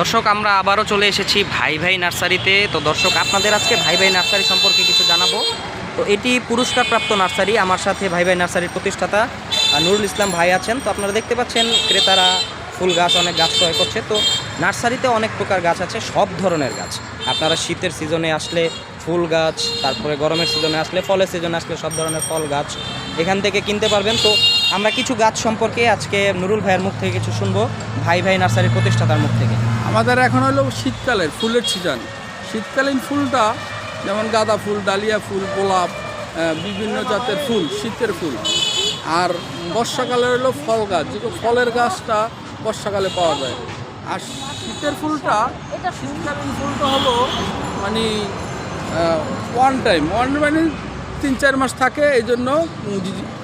দর্শক আমরা আবারও চলে এসেছি ভাই ভাই নার্সারিতে। তো দর্শক আপনাদের আজকে ভাই ভাই নার্সারি সম্পর্কে কিছু জানাবো। তো এটি পুরস্কারপ্রাপ্ত নার্সারি। আমার সাথে ভাই ভাই নার্সারির প্রতিষ্ঠাতা নুরুল ইসলাম ভাই আছেন। তো আপনারা দেখতে পাচ্ছেন ক্রেতারা ফুল গাছ অনেক গাছ ক্রয় করছে। তো নার্সারিতে অনেক প্রকার গাছ আছে, সব ধরনের গাছ। আপনারা শীতের সিজনে আসলে ফুল গাছ, তারপরে গরমের সিজনে আসলে ফলের সিজনে আসলে সব ধরনের ফল গাছ এখান থেকে কিনতে পারবেন। তো আমরা কিছু গাছ সম্পর্কে আজকে নুরুল ভাইয়ের মুখ থেকে কিছু শুনবো, ভাই ভাই নার্সারির প্রতিষ্ঠাতার মুখ থেকে। আমাদের এখন হলো শীতকালের ফুলের সিজন। শীতকালীন ফুলটা যেমন গাঁদা ফুল, ডালিয়া ফুল, গোলাপ, বিভিন্ন জাতের ফুল, শীতের ফুল। আর বর্ষাকালে হলো ফল গাছ, যেগুলো ফলের গাছটা বর্ষাকালে পাওয়া যায়। আর শীতের ফুলটা, শীতকালীন ফুলটা হলো মানে ওয়ান টাইম মানে 3-4 মাস থাকে, এই জন্য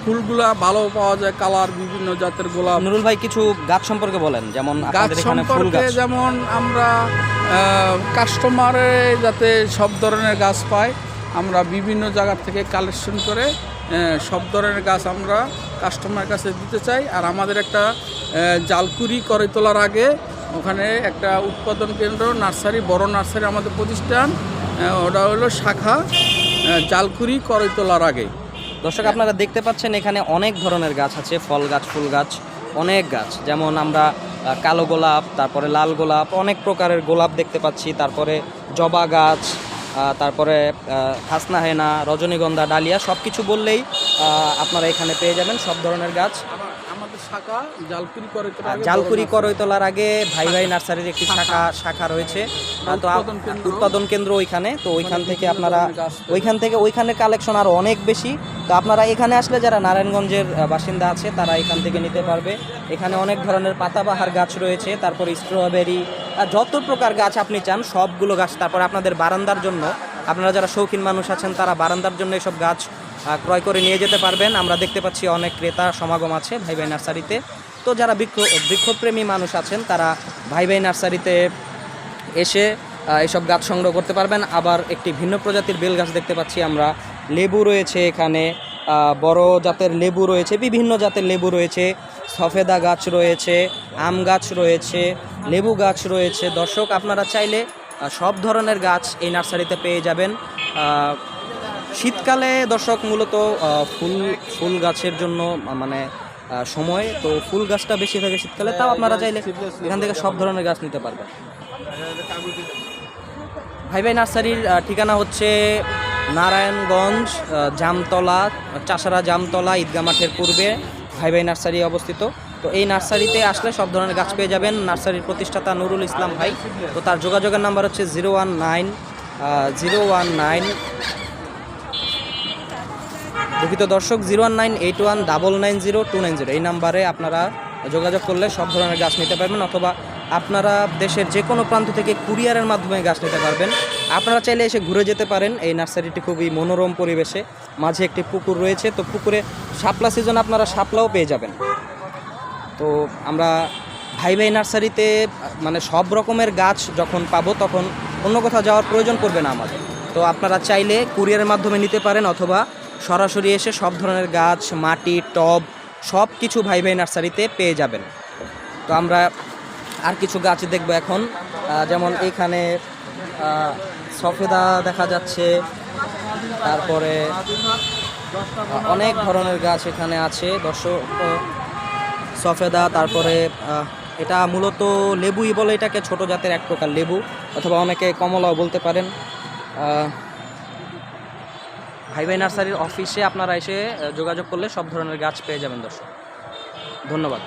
ফুলগুলা ভালো পাওয়া যায়, কালার বিভিন্ন জাতের গোলাপ। নুরুল ভাই কিছু গাছ সম্পর্কে বলেন, যেমন গাছ সম্পর্কে যেমন আমরা কাস্টমারে যাতে সব ধরনের গাছ পায়, আমরা বিভিন্ন জায়গা থেকে কালেকশন করে সব ধরনের গাছ আমরা কাস্টমারের কাছে দিতে চাই। আর আমাদের একটা জালকুড়ি করে তোলার আগে ওখানে একটা উৎপাদন কেন্দ্র, নার্সারি, বড় নার্সারি আমাদের প্রতিষ্ঠান, ওটা হলো শাখা জালকুড়ি করে তোলার আগে। দর্শক আপনারা দেখতে পাচ্ছেন এখানে অনেক ধরনের গাছ আছে, ফল গাছ, ফুল গাছ, অনেক গাছ। যেমন আমরা কালো গোলাপ, তারপরে লাল গোলাপ, অনেক প্রকারের গোলাপ দেখতে পাচ্ছি, তারপরে জবা গাছ, তারপরে হাসনা হেনা, রজনীগন্ধা, ডালিয়া, সব কিছু বললেই আপনারা এখানে পেয়ে যাবেন সব ধরনের গাছ। আমাদের শাখা জালকুড়ি করইতলার আগে ভাই ভাই নার্সারির একটি শাখা রয়েছে। তো উৎপাদন কেন্দ্র ওইখানে। তো ওইখান থেকে আপনারা ওইখানে কালেকশন আরও অনেক বেশি। তো আপনারা এখানে আসলে যারা নারায়ণগঞ্জের বাসিন্দা আছে তারা এখান থেকে নিতে পারবে। এখানে অনেক ধরনের পাতাবাহার গাছ রয়েছে, তারপর স্ট্রবেরি, যত প্রকার গাছ আপনি চান সবগুলো গাছ। তারপর আপনাদের বারান্দার জন্য, আপনারা যারা শৌখিন মানুষ আছেন তারা বারান্দার জন্য এসব গাছ ক্রয় করে নিয়ে যেতে পারবেন। আমরা দেখতে পাচ্ছি অনেক ক্রেতা সমাগম আছে ভাই ভাই নার্সারিতে। তো যারা বৃক্ষপ্রেমী মানুষ আছেন তারা ভাই ভাই নার্সারিতে এসে এইসব গাছ সংগ্রহ করতে পারবেন। আবার একটি ভিন্ন প্রজাতির বেল গাছ দেখতে পাচ্ছি আমরা, লেবু রয়েছে এখানে, বড় জাতের লেবু রয়েছে, বিভিন্ন জাতের লেবু রয়েছে, সফেদা গাছ রয়েছে, আম গাছ রয়েছে, লেবু গাছ রয়েছে। দর্শক আপনারা চাইলে সব ধরনের গাছ এই নার্সারিতে পেয়ে যাবেন। শীতকালে দর্শক মূলত ফুল গাছের জন্য মানে সময়, তো ফুল গাছটা বেশি থাকে শীতকালে। তাও আপনারা চাইলে এখান থেকে সব ধরনের গাছ নিতে পারবেন। ভাই ভাই নার্সারির ঠিকানা হচ্ছে নারায়ণগঞ্জ জামতলা, চাষারা জামতলা ঈদগাহ মাঠের পূর্বে ভাই ভাই নার্সারি অবস্থিত। তো এই নার্সারিতে আসলে সব ধরনের গাছ পেয়ে যাবেন। নার্সারির প্রতিষ্ঠাতা নুরুল ইসলাম ভাই। তো তার যোগাযোগের নাম্বার হচ্ছে 019 দুঃখিত দর্শক, 01981990290 এই নাম্বারে আপনারা যোগাযোগ করলে সব ধরনের গাছ নিতে পারবেন, অথবা আপনারা দেশের যে কোনো প্রান্ত থেকে কুরিয়ারের মাধ্যমে গাছ নিতে পারবেন। আপনারা চাইলে এসে ঘুরে যেতে পারেন। এই নার্সারিটি খুবই মনোরম পরিবেশে, মাঝে একটি পুকুর রয়েছে। তো পুকুরে শাপলা সিজন আপনারা শাপলাও পেয়ে যাবেন। তো আমরা ভাই ভাই নার্সারিতে মানে সব রকমের গাছ যখন পাবো তখন অন্য কোথাও যাওয়ার প্রয়োজন পড়বে না আমাদের। তো আপনারা চাইলে কুরিয়ারের মাধ্যমে নিতে পারেন, অথবা সরাসরি এসে সব ধরনের গাছ, মাটি, টব সব কিছু ভাই ভাই নার্সারিতে পেয়ে যাবেন। তো আমরা আর কিছু গাছ দেখব এখন, যেমন এখানে সফেদা দেখা যাচ্ছে, তারপরে অনেক ধরনের গাছ এখানে আছে দর্শক। সফেদা, তারপরে এটা মূলত লেবুই বলে এটাকে, ছোট জাতের এক প্রকার লেবু, অথবা অনেকে কমলাও বলতে পারেন। ভাই ভাই নার্সারির অফিসে আপনারা এসে যোগাযোগ করলে সব ধরনের গাছ পেয়ে যাবেন দর্শক। ধন্যবাদ।